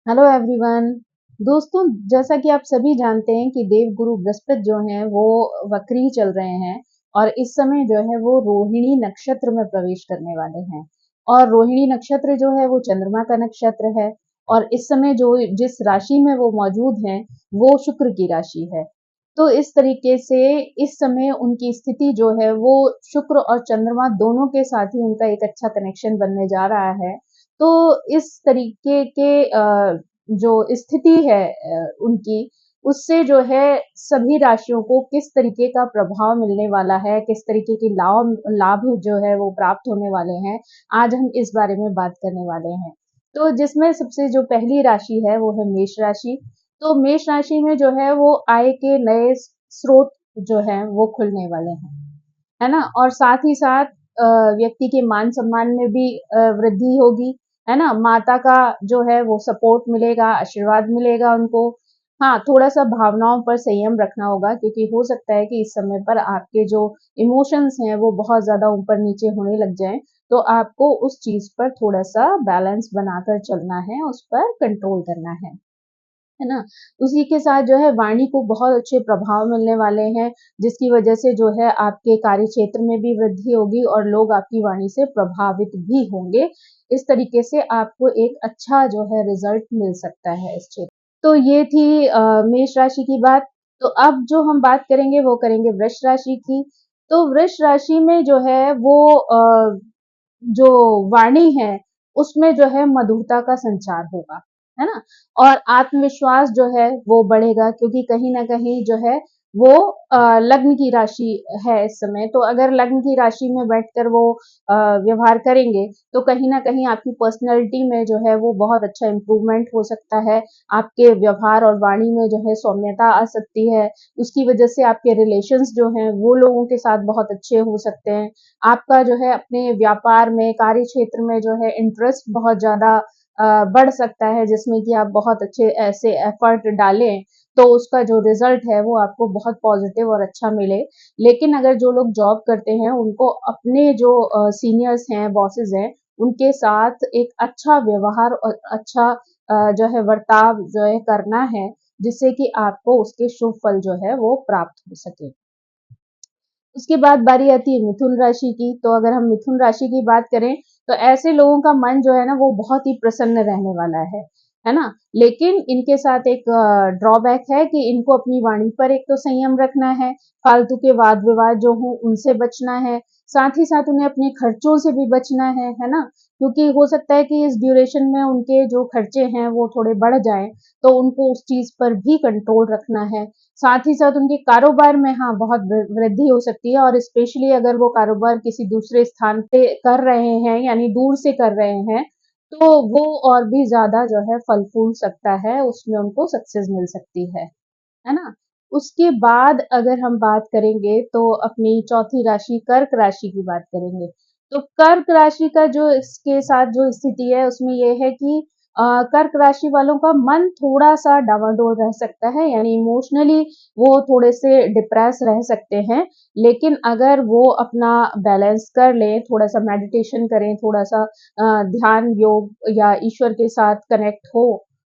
Hello everyone. दोस्तों, जैसा कि आप सभी जानते हैं कि देवगुरु बृहस्पति जो हैं वो वक्री चल रहे हैं और इस समय जो है वो रोहिणी नक्षत्र में प्रवेश करने वाले हैं। और रोहिणी नक्षत्र जो है वो चंद्रमा का नक्षत्र है और इस समय जो जिस राशि में वो मौजूद हैं वो शुक्र की राशि है। तो इस तरीके से इस समय उनकी स्थिति जो है वो शुक्र और चंद्रमा दोनों के साथ ही उनका एक अच्छा कनेक्शन बनने जा रहा है। तो इस तरीके के जो स्थिति है उनकी, उससे जो है सभी राशियों को किस तरीके का प्रभाव मिलने वाला है, किस तरीके के लाभ लाभ जो है वो प्राप्त होने वाले हैं, आज हम इस बारे में बात करने वाले हैं। तो जिसमें सबसे जो पहली राशि है वो है मेष राशि। तो मेष राशि में जो है वो आय के नए स्रोत जो हैं वो खुलने वाले हैं, है ना? और साथ ही साथ व्यक्ति के मान सम्मान में भी वृद्धि होगी, है ना? माता का जो है वो सपोर्ट मिलेगा, आशीर्वाद मिलेगा उनको। हाँ, थोड़ा-सा भावनाओं पर संयम रखना होगा क्योंकि हो सकता है कि इस समय पर आपके जो इमोशंस हैं वो बहुत ज़्यादा ऊपर-नीचे होने लग जाएँ, तो आपको उस चीज़ पर थोड़ा-सा बैलेंस बनाकर चलना है, उस पर कंट्रोल करना है ना? उसी के साथ जो है वाणी को बहुत अच्छे प्रभाव मिलने वाले हैं, जिसकी वजह से जो है आपके कार्य क्षेत्र में भी वृद्धि होगी और लोग आपकी वाणी से प्रभावित भी होंगे। इस तरीके से आपको एक अच्छा जो है रिजल्ट मिल सकता है इस क्षेत्र। तो ये थी मेष राशि की बात। तो अब जो हम बात करेंगे वो करेंगे वृष राशि की। तो वृष राशि में जो है वो जो वाणी है उसमें जो है मधुरता का संचार होगा, है ना? और आत्मविश्वास जो है वो बढ़ेगा क्योंकि कहीं न कहीं जो है वो लग्न की राशि है इस समय। तो अगर लग्न की राशि में बैठकर वो व्यवहार करेंगे तो कहीं न कहीं आपकी पर्सनैलिटी में जो है वो बहुत अच्छा इम्प्रूवमेंट हो सकता है। आपके व्यवहार और वाणी में जो है सौम्यता आ सकती है। उसकी वजह से आपके रिलेशंस जो हैं वो लोगों के साथ बहुत अच्छे हो सकते हैं। आपका जो है अपने व्यापार में, कार्य क्षेत्र में जो है इंटरेस्ट बहुत ज़्यादा बढ़ सकता है जिसमें कि आप बहुत अच्छे ऐसे एफर्ट डालें, तो उसका जो रिज़ल्ट है वो आपको बहुत पॉज़िटिव और अच्छा मिले। लेकिन अगर जो लोग जॉब करते हैं उनको अपने जो सीनियर्स हैं, बॉसेस हैं, उनके साथ एक अच्छा व्यवहार और अच्छा जो है बर्ताव जो है करना है, जिससे कि आपको उसके शुभ फल जो है वो प्राप्त हो सके। उसके बाद बारी आती है मिथुन राशि की। तो अगर हम मिथुन राशि की बात करें तो ऐसे लोगों का मन जो है ना वो बहुत ही प्रसन्न रहने वाला है ना? लेकिन इनके साथ एक ड्रॉबैक है कि इनको अपनी वाणी पर एक तो संयम रखना है, फालतू के वाद-विवाद जो हों उनसे बचना है, साथ ही साथ उन्हें अपने खर्चों से भी बचना है ना? क्योंकि हो सकता है कि इस ड्यूरेशन में उनके जो खर्चे हैं वो थोड़े बढ़ जाएँ, तो उनको उस चीज़ पर भी कंट्रोल रखना है। साथ ही साथ उनके कारोबार में हाँ, बहुत वृद्धि हो सकती है और स्पेशली अगर वो कारोबार किसी दूसरे स्थान पे कर रहे हैं यानी दूर से कर रहे हैं, तो वो और भी ज़्यादा जो है फल फूल सकता है, उसमें उनको सक्सेस मिल सकती है ना? उसके बाद अगर हम बात करेंगे तो अपनी चौथी राशि कर्क राशि की बात करेंगे। तो कर्क राशि का जो इसके साथ जो स्थिति है उसमें ये है कि कर्क राशि वालों का मन थोड़ा-सा डावाडोल रह सकता है यानी इमोशनली वो थोड़े से डिप्रेस रह सकते हैं। लेकिन अगर वो अपना बैलेंस कर लें, थोड़ा-सा मेडिटेशन करें, थोड़ा-सा ध्यान योग या ईश्वर के साथ कनेक्ट हो,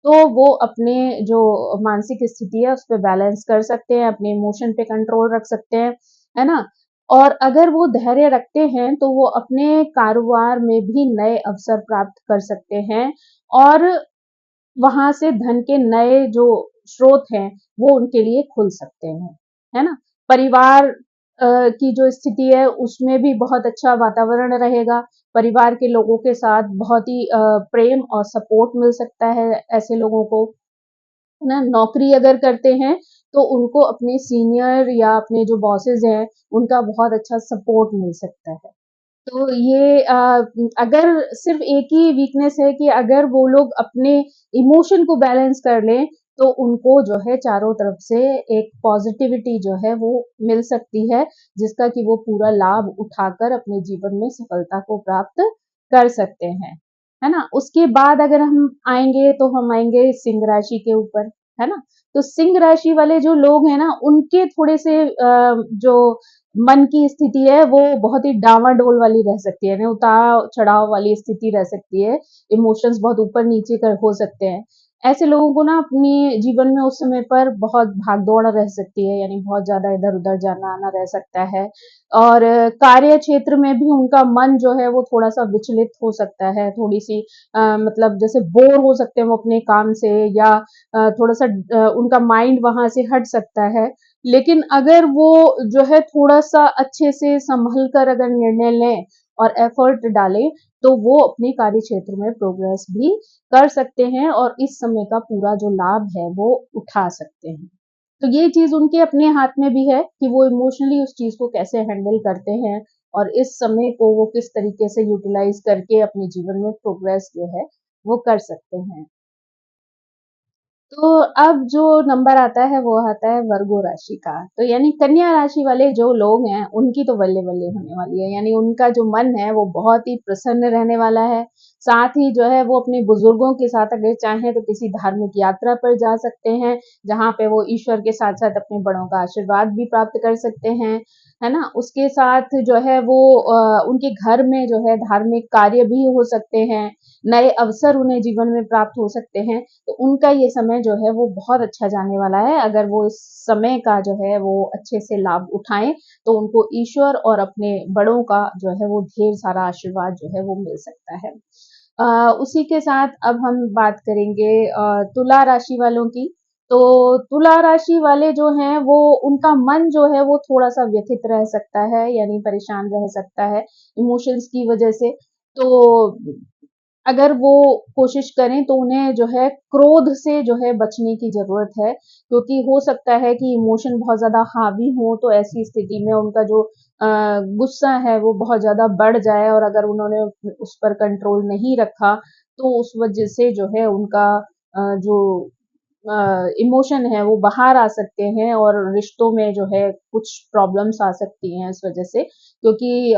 तो वो अपने जो मानसिक स्थिति है उस पे बैलेंस कर सकते हैं, अपने इमोशन पे कंट्रोल रख सकते हैं, है ना? और अगर वो धैर्य रखते हैं तो वो अपने कारोबार में भी नए अवसर प्राप्त कर सकते हैं और वहाँ से धन के नए जो स्रोत हैं, वो उनके लिए खुल सकते हैं, है ना? परिवार की जो स्थिति है उसमें भी बहुत अच्छा वातावरण रहेगा, परिवार के लोगों के साथ बहुत ही प्रेम और सपोर्ट मिल सकता है ऐसे लोगों को, है ना? नौकरी अगर करते हैं, तो उनको अपने सीनियर या अपने जो बॉसेस हैं, उनका बहुत अच्छा सपोर्ट मिल सकता है। तो ये अगर सिर्फ एक ही वीकनेस है कि अगर वो लोग अपने इमोशन को बैलेंस कर लें, तो उनको जो है चारों तरफ से एक पॉजिटिविटी जो है वो मिल सकती है, जिसका कि वो पूरा लाभ उठाकर अपने जीवन में सफलता को प्राप्त कर सकते हैं, है ना? उसके बाद अगर हम आएँगे तो हम आएँगे सिंह राशि के ऊपर, है ना? तो सिंह राशि वाले जो लोग हैं ना, उनके थोड़े से जो मन की स्थिति है वो बहुत ही डावाडोल वाली रह सकती है, उतार-चढ़ाव वाली स्थिति रह सकती है, इमोशंस बहुत ऊपर-नीचे कर हो सकते हैं। ऐसे लोगों को ना अपने जीवन में उस समय पर बहुत भाग-दौड़ रह सकती है, यानी बहुत ज़्यादा इधर-उधर जाना-आना रह सकता है और कार्य क्षेत्र में भी उनका मन जो है वो थोड़ा-सा विचलित हो सकता है, थोड़ी-सी मतलब जैसे बोर हो सकते हैं वो अपने काम से या थोड़ा-सा उनका माइंड वहाँ से हट सकता है। लेकिन अगर वो जो है थोड़ा-सा अच्छे से सँभल कर अगर निर्णय लें और एफर्ट डालें, तो वो अपने कार्य क्षेत्र में प्रोग्रेस भी कर सकते हैं और इस समय का पूरा जो लाभ है वो उठा सकते हैं। तो ये चीज़ उनके अपने हाथ में भी है कि वो इमोशनली उस चीज़ को कैसे हैंडल करते हैं और इस समय को वो किस तरीके से यूटिलाइज़ करके अपने जीवन में प्रोग्रेस जो है वो कर सकते हैं। तो अब जो नंबर आता है वो आता है वर्गो राशि का। तो यानी कन्या राशि वाले जो लोग हैं उनकी तो बल्ले-बल्ले होने वाली है। यानी उनका जो मन है वो बहुत ही प्रसन्न रहने वाला है। साथ ही जो है वो अपने बुजुर्गों के साथ अगर चाहें तो किसी धार्मिक यात्रा पर जा सकते हैं, जहाँ पे वो ईश्वर के साथ-साथ अपने बड़ों का आशीर्वाद भी प्राप्त कर सकते हैं, है ना? उसके साथ जो है वो उनके घर में जो है धार्मिक कार्य भी हो सकते हैं, नए अवसर उन्हें जीवन में प्राप्त हो सकते हैं। तो उनका ये समय जो है वो बहुत अच्छा जाने वाला है। अगर वो इस समय का जो है वो अच्छे से लाभ उठाएँ, तो उनको ईश्वर और अपने बड़ों का जो है वो ढेर सारा आशीर्वाद जो है वो मिल सकता है। उसी के साथ अब हम बात करेंगे तुला राशि वालों की। तो तुला राशि वाले जो हैं वो उनका मन जो है वो थोड़ा-सा व्यथित रह सकता है, यानी परेशान रह सकता है इमोशंस की वजह से। तो अगर वो कोशिश करें तो उन्हें जो है क्रोध से जो है बचने की ज़रूरत है, क्योंकि हो सकता है कि इमोशन बहुत ज़्यादा हावी हो, तो ऐसी स्थिति में उनका जो गुस्सा है वो बहुत ज़्यादा बढ़ जाए और अगर उन्होंने उस पर कंट्रोल नहीं रखा, तो उस वजह से जो है उनका जो इमोशन है वो बाहर आ सकते हैं और रिश्तों में जो है कुछ प्रॉब्लम्स आ सकती हैं इस वजह से, क्योंकि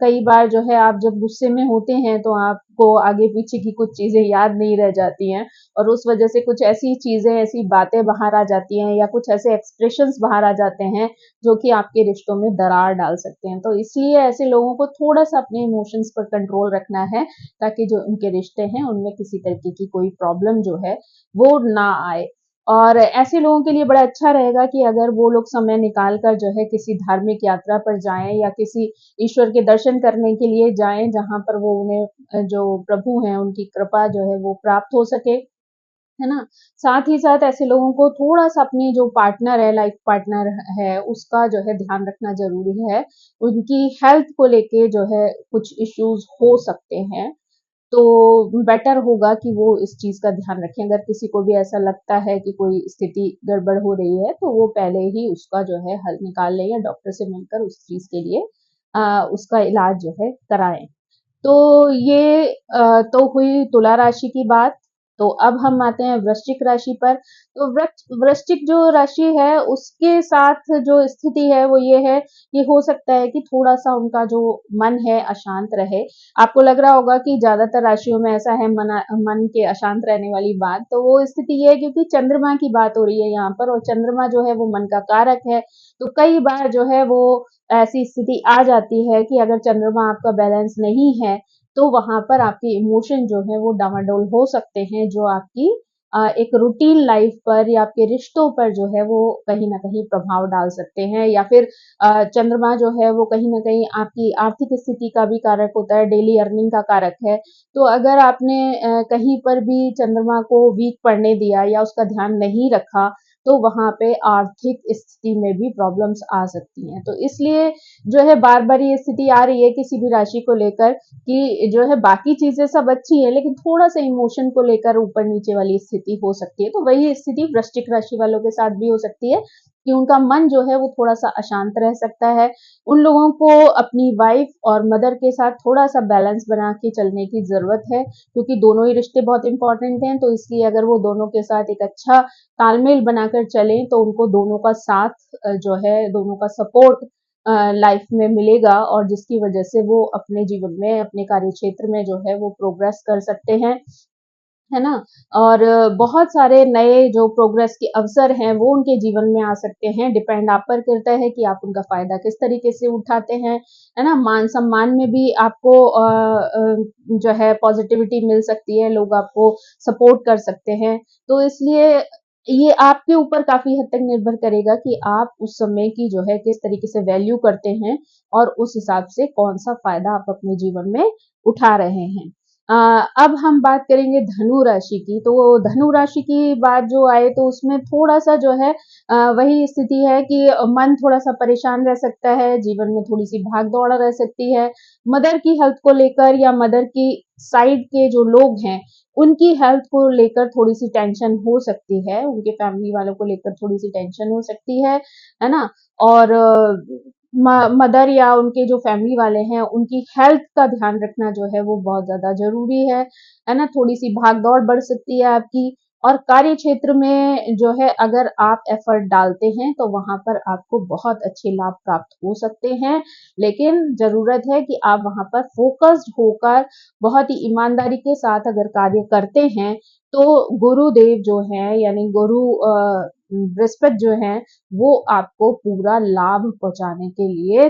कई बार जो है आप जब गुस्से में होते हैं तो आपको आगे पीछे की कुछ चीजें याद नहीं रह जाती हैं और उस वजह से कुछ ऐसी चीजें ऐसी बातें बाहर आ जाती हैं या कुछ ऐसे एक्सप्रेशंस बाहर आ जाते हैं जो कि आपके रिश्तों में दरार डाल सकते हैं। तो इसलिए ऐसे लोगों को थोड़ा सा अपने इमोशंस पर कंट्रोल रखना है, ताकि जो उनके रिश्ते हैं उनमें किसी तरीके की कोई प्रॉब्लम जो है वो ना आए। और ऐसे लोगों के लिए बड़ा अच्छा रहेगा कि अगर वो लोग समय निकाल कर जो है किसी धार्मिक यात्रा पर जाएँ या किसी ईश्वर के दर्शन करने के लिए जाएँ, जहाँ पर वो उन्हें जो प्रभु हैं उनकी कृपा जो है वो प्राप्त हो सके, है ना? साथ ही साथ ऐसे लोगों को थोड़ा-सा अपनी जो पार्टनर है, लाइफ पार्टनर है, उसका जो है ध्यान रखना ज़रूरी है। उनकी हेल्थ को लेके जो है कुछ इश्यूज़ हो सकते हैं। तो बेटर होगा कि वो इस चीज़ का ध्यान रखें। अगर किसी को भी ऐसा लगता है कि कोई स्थिति गड़बड़ हो रही है, तो वो पहले ही उसका जो है हल निकाल लें या डॉक्टर से मिलकर उस चीज़ के लिए उसका इलाज जो है कराएँ। तो ये तो हुई तुला राशि की बात। तो अब हम आते हैं वृश्चिक राशि पर। तो वृश्चिक जो राशि है उसके साथ जो स्थिति है वो ये है कि हो सकता है कि थोड़ा-सा उनका जो मन है अशांत रहे। आपको लग रहा होगा कि ज़्यादातर राशियों में ऐसा है मन के अशांत रहने वाली बात, तो वो स्थिति ये है क्योंकि चंद्रमा की बात हो रही है यहाँ पर और चंद्रमा जो है वो मन का कारक है। तो कई बार जो है वो ऐसी स्थिति आ जाती है कि अगर चंद्रमा आपका बैलेंस नहीं है, तो वहाँ पर आपके इमोशन जो है वो डामाडोल हो सकते हैं, जो आपकी एक रूटीन लाइफ पर या आपके रिश्तों पर जो है वो कहीं न कहीं प्रभाव डाल सकते हैं या फिर चंद्रमा जो है वो कहीं न कहीं आपकी आर्थिक स्थिति का भी कारक होता है, डेली अर्निंग का कारक है। तो अगर आपने कहीं पर भी चंद्रमा को वीक पड़ने दिया या उसका ध्यान नहीं रखा, तो वहाँ पे आर्थिक स्थिति में भी प्रॉब्लम्स आ सकती हैं। तो इसलिए जो है बार-बार ये स्थिति आ रही है किसी भी राशि को लेकर कि जो है बाकी चीज़ें सब अच्छी हैं, लेकिन थोड़ा-सा इमोशन को लेकर ऊपर-नीचे वाली स्थिति हो सकती है। तो वही स्थिति वृश्चिक राशि वालों के साथ भी हो सकती है कि उनका मन जो है वो थोड़ा-सा अशांत रह सकता है। उन लोगों को अपनी वाइफ़ और मदर के साथ थोड़ा-सा बैलेंस बना के चलने की ज़रूरत है, क्योंकि दोनों ही रिश्ते बहुत इम्पोर्टेंट हैं। तो इसलिए अगर वो दोनों के साथ एक अच्छा तालमेल बनाकर चलें, तो उनको दोनों का साथ जो है, दोनों का सपोर्ट लाइफ में मिलेगा और जिसकी वजह से वो अपने जीवन में, अपने कार्य क्षेत्र में जो है वो प्रोग्रेस कर सकते हैं। है ना? और बहुत सारे नए जो प्रोग्रेस के अवसर हैं, वो उनके जीवन में आ सकते हैं। डिपेंड आप पर करता है कि आप उनका फ़ायदा किस तरीके से उठाते हैं, है ना? मान-सम्मान में भी आपको जो है पॉज़िटिविटी मिल सकती है, लोग आपको सपोर्ट कर सकते हैं। तो इसलिए ये आपके ऊपर काफ़ी हद तक निर्भर करेगा कि आप उस समय की जो है किस तरीके से वैल्यू करते हैं और उस हिसाब से कौन-सा फ़ायदा आप अपने जीवन में उठा रहे हैं। अब हम बात करेंगे धनु राशि की, तो धनु राशि की बात जो आए तो उसमें थोड़ा-सा जो है वही स्थिति है कि मन थोड़ा-सा परेशान रह सकता है, जीवन में थोड़ी-सी भाग-दौड़ रह सकती है। मदर की हेल्थ को लेकर या मदर की साइड के जो लोग हैं, उनकी हेल्थ को लेकर थोड़ी-सी टेंशन हो सकती है, उनके फैमिली वालों को लेकर थोड़ी-सी टेंशन हो सकती है ना? और मदर या उनके जो फैमिली वाले हैं, उनकी हेल्थ का ध्यान रखना जो है वो बहुत ज़्यादा ज़रूरी है ना? थोड़ी-सी भाग-दौड़ बढ़ सकती है आपकी और कार्य क्षेत्र में जो है अगर आप एफर्ट डालते हैं, तो वहाँ पर आपको बहुत अच्छे लाभ प्राप्त हो सकते हैं। लेकिन ज़रूरत है कि आप वहाँ पर फ़ोकस्ड होकर बहुत ही ईमानदारी के साथ अगर कार्य करते हैं, तो गुरुदेव जो हैं यानी गुरु बृहस्पति जो हैं वो आपको पूरा लाभ पहुँचाने के लिए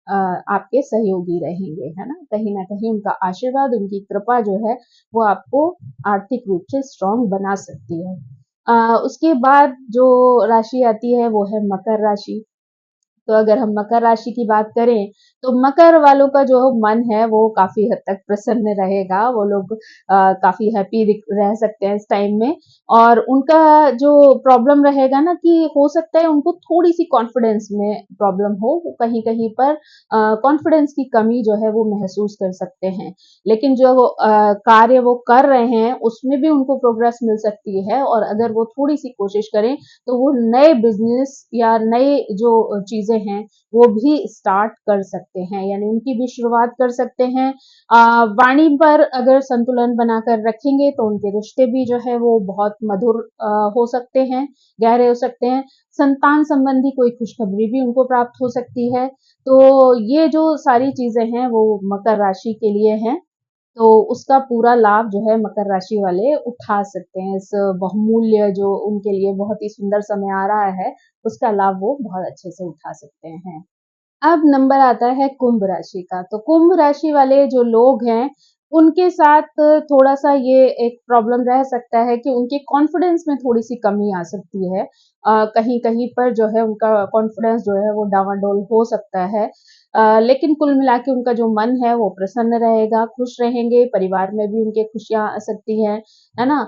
आपके सहयोगी रहेंगे, है ना? कहीं न कहीं उनका आशीर्वाद, उनकी कृपा जो है, वो आपको आर्थिक रूप से स्ट्रॉन्ग बना सकती है। उसके बाद जो राशि आती है, वो है मकर राशि। तो अगर हम मकर राशि की बात करें, तो मकर वालों का जो मन है वो काफ़ी हद तक प्रसन्न रहेगा। वो लोग काफ़ी हैप्पी दिख रह सकते हैं इस टाइम में और उनका जो प्रॉब्लम रहेगा ना कि हो सकता है उनको थोड़ी-सी कॉन्फिडेंस में प्रॉब्लम हो। वो कहीं-कहीं पर कॉन्फिडेंस की कमी जो है वो महसूस कर सकते हैं। लेकिन जो कार्य वो कर रहे हैं, उसमें भी उनको प्रोग्रेस मिल सकती है और अगर वो थोड़ी-सी कोशिश करें तो वो नए बिजनेस या नए जो चीजें हैं वो भी स्टार्ट कर सकते हैं यानी उनकी भी शुरुआत कर सकते हैं वाणी पर अगर संतुलन बनाकर रखेंगे तो उनके रिश्ते भी जो है वो बहुत मधुर हो सकते हैं गहरे हो सकते हैं संतान संबंधी कोई खुशखबरी भी उनको प्राप्त हो सकती है तो ये जो सारी चीजें हैं वो मकर राशि के लिए हैं तो उसका पूरा लाभ जो है मकर राशि वाले उठा सकते हैं। इस बहुमूल्य जो उनके लिए बहुत ही सुंदर समय आ रहा है, उसका लाभ वो बहुत अच्छे से उठा सकते हैं। अब नंबर आता है कुंभ राशि का। तो कुंभ राशि वाले जो लोग हैं, उनके साथ थोड़ा-सा ये एक प्रॉब्लम रह सकता है कि उनके कॉन्फिडेंस में थोड़ी-सी कमी आ सकती है। कहीं-कहीं पर जो है उनका कॉन्फिडेंस जो है वो डावाडोल हो सकता है। लेकिन कुल मिला के उनका जो मन है वो प्रसन्न रहेगा, खुश रहेंगे, परिवार में भी उनके खुशियाँ आ सकती हैं, है ना?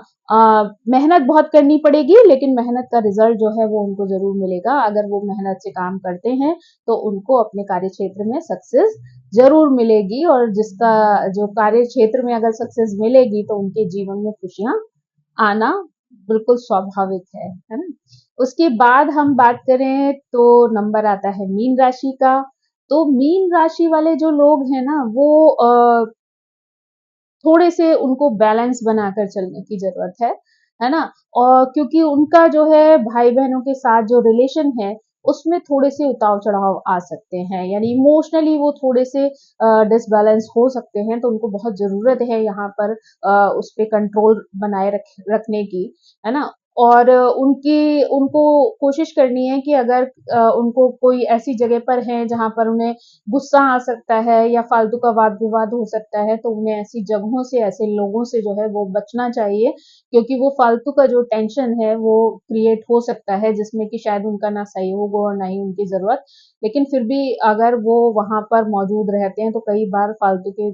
मेहनत बहुत करनी पड़ेगी लेकिन मेहनत का रिज़ल्ट जो है वो उनको ज़रूर मिलेगा। अगर वो मेहनत से काम करते हैं तो उनको अपने कार्य क्षेत्र में सक्सेस ज़रूर मिलेगी और जिसका जो कार्य क्षेत्र में अगर सक्सेस मिलेगी तो उनके जीवन में खुशियाँ आना बिल्कुल स्वाभाविक है ना? उसके बाद हम बात करें तो नंबर आता है मीन राशि का। तो मीन राशि वाले जो लोग हैं ना वो थोड़े से उनको बैलेंस बनाकर चलने की ज़रूरत है ना? और क्योंकि उनका जो है भाई-बहनों के साथ जो रिलेशन है, उसमें थोड़े से उतार-चढ़ाव आ सकते हैं, यानी इमोशनली वो थोड़े से डिसबैलेंस हो सकते हैं, तो उनको बहुत ज़रूरत है यहाँ पर उस पे कंट्रोल बनाए रखने की, है ना? और उनको कोशिश करनी है कि अगर उनको कोई ऐसी जगह पर हैं, जहाँ पर उन्हें गुस्सा आ सकता है या फालतू का वाद-विवाद हो सकता है, तो उन्हें ऐसी जगहों से, ऐसे लोगों से जो है वो बचना चाहिए, क्योंकि वो फालतू का जो टेंशन है वो क्रिएट हो सकता है, जिसमें कि शायद उनका ना सहयोग हो और ना ही उनकी ज़रूरत। लेकिन फिर भी अगर वो वहाँ पर मौजूद रहते हैं, तो कई बार फालतू के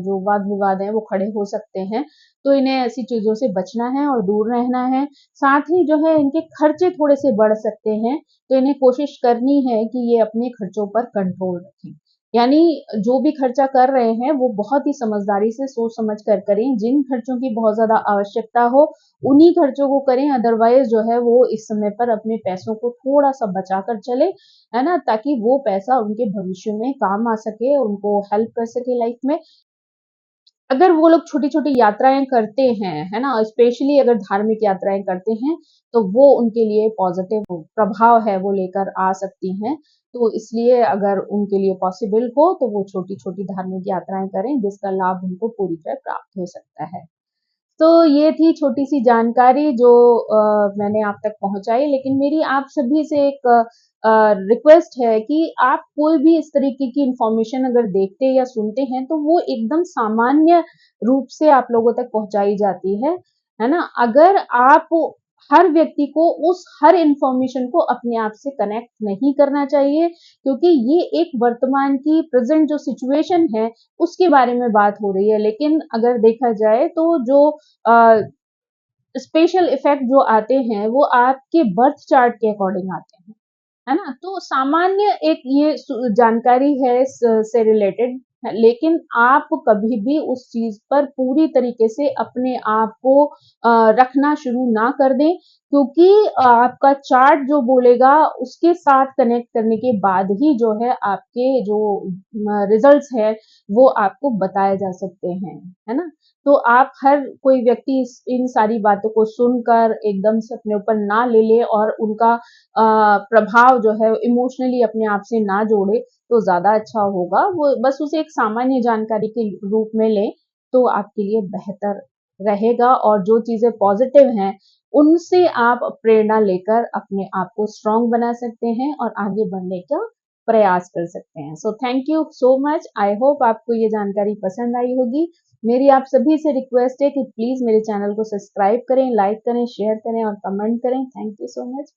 जो वाद-विवाद हैं, वो खड़े हो सकते हैं। तो इन्हें ऐसी चीज़ों से बचना है और दूर रहना है। साथ ही जो है इनके खर्चे थोड़े से बढ़ सकते हैं, तो इन्हें कोशिश करनी है कि ये अपने खर्चों पर कंट्रोल रखें। यानी जो भी खर्चा कर रहे हैं वो बहुत ही समझदारी से सोच समझ कर करें। जिन खर्चों की बहुत ज़्यादा आवश्यकता हो, उन्हीं खर्चों को करें अदरवाइज़ जो है वो इस समय पर अपने पैसों को थोड़ा-सा बचा कर चलें, है ना? ताकि वो पैसा उनके भविष्य में काम आ सके, उनको हेल्प कर सके लाइफ में। अगर वो लोग छोटी-छोटी यात्राएँ करते हैं, है ना? स्पेशली अगर धार्मिक यात्राएँ करते हैं, तो वो उनके लिए पॉज़िटिव प्रभाव है वो लेकर आ सकती हैं। तो इसलिए अगर उनके लिए पॉसिबल हो, तो वो छोटी-छोटी धार्मिक यात्राएँ करें, जिसका लाभ उनको पूरी तरह प्राप्त हो सकता है। तो ये थी छोटी-सी जानकारी जो मैंने आप तक पहुँचाई, लेकिन मेरी आप सभी से एक रिक्वेस्ट है कि आप कोई भी इस तरीके की इन्फॉर्मेशन अगर देखते या सुनते हैं, तो वो एकदम सामान्य रूप से आप लोगों तक पहुँचाई जाती है ना? अगर आप हर व्यक्ति को उस हर इन्फॉर्मेशन को अपने आप से कनेक्ट नहीं करना चाहिए, क्योंकि ये एक वर्तमान की प्रेज़ेंट जो सिचुएशन है, उसके बारे में बात हो रही है। लेकिन अगर देखा जाए तो जो अ, स्पेशल इफ़ेक्ट जो आते हैं, वो आपके बर्थ चार्ट के अकॉर्डिंग आते हैं। है ना? तो सामान्य एक ये जानकारी है से रिलेटेड, लेकिन आप कभी भी उस चीज पर पूरी तरीके से अपने आप को रखना शुरू ना कर दें, क्योंकि आपका चार्ट जो बोलेगा उसके साथ कनेक्ट करने के बाद ही जो है आपके जो रिजल्ट्स है वो आपको बताए जा सकते हैं, है ना? तो आप हर कोई व्यक्ति इन सारी बातों को सुनकर एकदम से अपने ऊपर ना ले ले और उनका प्रभाव जो है इमोशनली अपने आप से ना जोड़े तो ज्यादा अच्छा होगा। वो बस उसे एक सामान्य जानकारी के रूप में लें तो आपके लिए बेहतर रहेगा, और जो चीजें पॉजिटिव हैं उनसे आप प्रेरणा लेकर अपने आप को स्ट्रांग बना सकते हैं और आगे बढ़ने का प्रयास कर सकते हैं। So thank you so much. I hope आपको ये जानकारी पसंद आई होगी। मेरी आप सभी से रिक्वेस्ट है कि प्लीज मेरे चैनल को सब्सक्राइब करें, लाइक करें, शेयर करें और कमेंट करें। Thank you so much.